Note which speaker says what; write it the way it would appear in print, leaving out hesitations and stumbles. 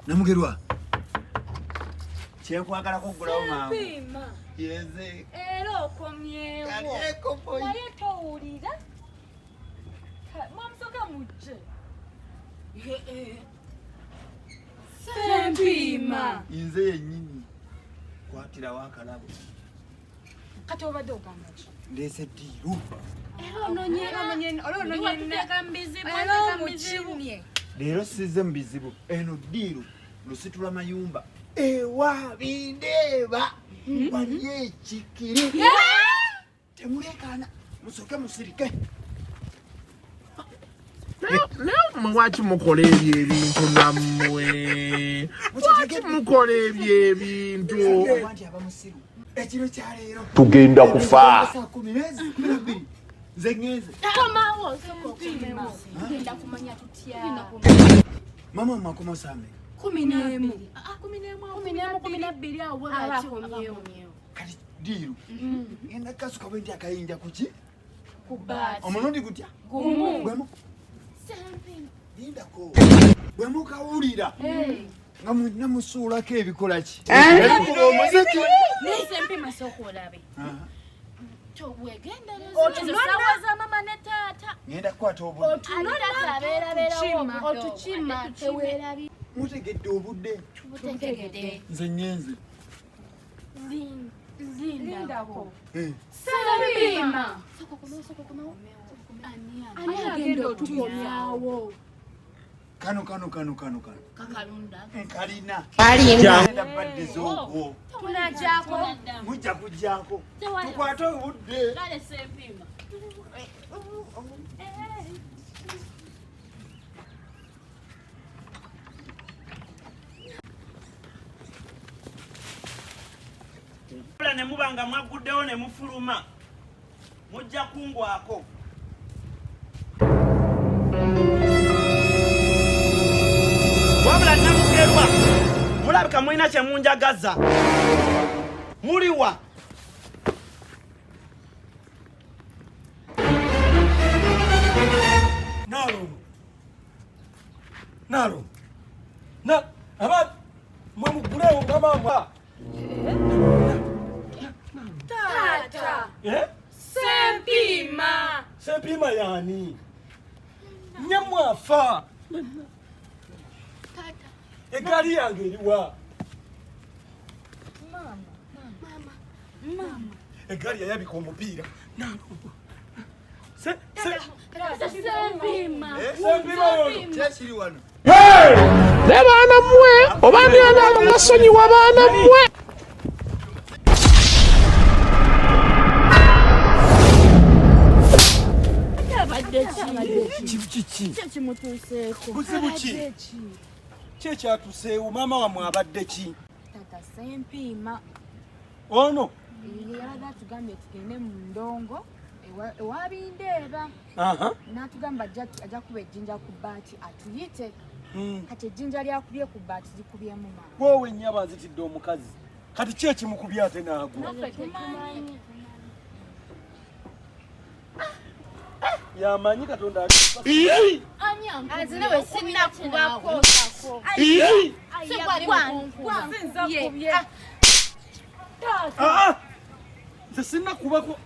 Speaker 1: Namugerwa. Kyekwagala kugulawo maama.
Speaker 2: Ssempima.
Speaker 1: Yeze.
Speaker 2: Era okomyewo.
Speaker 1: Kaleko boy.
Speaker 2: Naye towulira. Mwamusoka mujje. Ssempima.
Speaker 1: Inze yennyini. Kwatira wakalabo.
Speaker 2: Kati obadde ogamba ki?
Speaker 1: Ndese ddiiru. Leero sizze mu bizibu. Eno ddiiru lusitula mayumba. Ewa bindeeba. Wali ekikiri. Temulekaana. Musoke musirike.
Speaker 3: Lwaki mukola ebyo ebintu nammwe? Lwaki mukola ebyo ebintu?
Speaker 1: Abantu abamusiru. Ekiro kya leero.
Speaker 3: Tugenda kufa.
Speaker 1: Nze ngeze.
Speaker 2: Komawo Ssempima. Tugenda kumanya tutya.
Speaker 1: Mama makoma sambe.
Speaker 2: 11. 12 awo abakomyewo.
Speaker 1: Kati ddiiru. Ngenda kasuka bwe ndi akayinja kuki?
Speaker 2: Kubaati.
Speaker 1: Omulundi gutya?
Speaker 2: Gumu.
Speaker 1: Bwemu.
Speaker 2: Ssempima.
Speaker 1: Lindako. Bwe mukawulira. Nga namusuulako ebikola ki?
Speaker 2: Ebikuba omuziki. Ssempima sooka olabe. Tobwegendereza. Otunona za mama ne taata.
Speaker 1: Ngenda kukwata obudde.
Speaker 2: Otunona otukima teweerabi.
Speaker 1: Mutegedde obudde.
Speaker 2: Tubutegedde.
Speaker 1: Nze ngenze.
Speaker 2: Zindako.
Speaker 1: Ssempima.
Speaker 2: Ssempima. Ani agenda otukomyawo?
Speaker 1: Kano.
Speaker 2: Kakalunda.
Speaker 1: Kalina.
Speaker 3: Alinda.
Speaker 1: Ngenda badde z'ogwo.
Speaker 2: Tunajjako.
Speaker 1: Mujja kujjako. Tukwate obudde.
Speaker 2: Kale Ssempima.
Speaker 4: Ne mubanga mwaguddewo ne mufuluma mujja kungwako. Wabula Namugerwa mulabika mulina kye munjagaza. Muliwa
Speaker 5: Nalo. Abade mwamugulewo nga mama.
Speaker 2: Taata.
Speaker 5: Ssempima. Ssempima yani. Nyamwafa.
Speaker 2: Taata.
Speaker 5: Egali yange eriwa.
Speaker 2: Mama.
Speaker 5: Egali yayabika omupiira.
Speaker 2: Ssempima.
Speaker 1: Kyekiri wano.
Speaker 3: Ne baana mmwe oba ndiyagala nasonyiwa baana mmwe.
Speaker 5: Kiki?
Speaker 2: Kyekimutuuseeko.
Speaker 5: Buzibu ki? Ki ekyatuseewo? Maama wamwe abadde ki?
Speaker 2: Taata Ssempima.
Speaker 5: Ono?
Speaker 2: Yalaga tugambye tugende mu ndongo ewa bindeeba. N'atugamba ajja kuba ejjinja ku bbaati atuyite. Kati ejjinja lyakubye ku bbaati likubyemu maama.
Speaker 5: Wowe nnyaba nzitidde omukazi. Kati ki ekimukubye ate n'agwa? Yamanyi Katonda
Speaker 2: Azina we sinnakubako.
Speaker 5: nze sinnakubako.